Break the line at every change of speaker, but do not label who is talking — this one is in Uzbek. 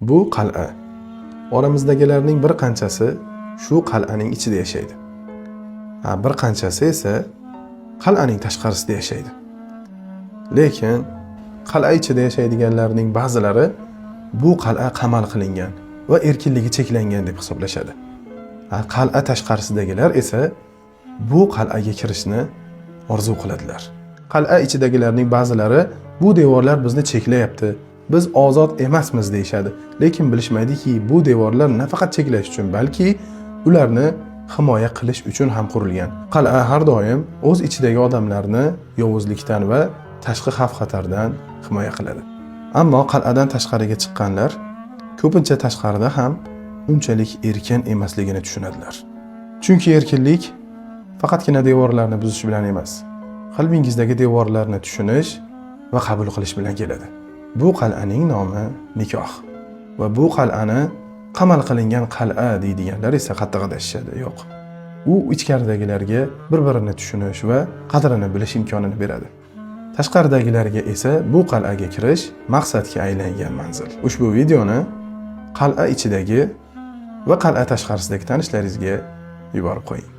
Bu qal'a. Oramizdagilarning bir qanchasi shu qal'aning ichida yashaydi. Bir qanchasi esa qal'aning tashqarisida yashaydi. Lekin qal'a ichida yashaydiganlarning ba'zilari bu qal'a qamal qilingan va erkinligi cheklangan deb hisoblashadi. Qal'a tashqarisidagilar esa bu qal'aga kirishni orzu qiladilar. Qal'a ichidagilarning ba'zilari bu devorlar bizni cheklayapti, biz ozod emasmiz deyshadi. Lekin bilishmaydiki, bu devorlar nafaqat cheklash uchun, balki ularni himoya qilish uchun ham qurilgan. Qal'a har doim o'z ichidagi odamlarni yovuzlikdan va tashqi xavf-xatardan himoya qiladi. Ammo qal'adan tashqariga chiqqanlar ko'pincha tashqarida ham unchalik erkin emasligini tushunadilar. Chunki erkinlik faqatgina devorlarni buzish bilan emas, qalbingizdagi devorlarni tushunish va qabul qilish bilan keladi. Bu qal'aning nomi nikoh. Va bu qal'ani qamal qilingan qal'a deydiganlar esa qattiq adashishadi. Yo'q. U ichkaridagilarga bir-birini tushunish va qadrini bilish imkonini beradi. Tashqaridagilarga esa bu qal'aga kirish maqsadga aylangan manzil. Ushbu videoni qal'a ichidagi va qal'a tashqarisidagi tanishlaringizga yuborib qo'ying.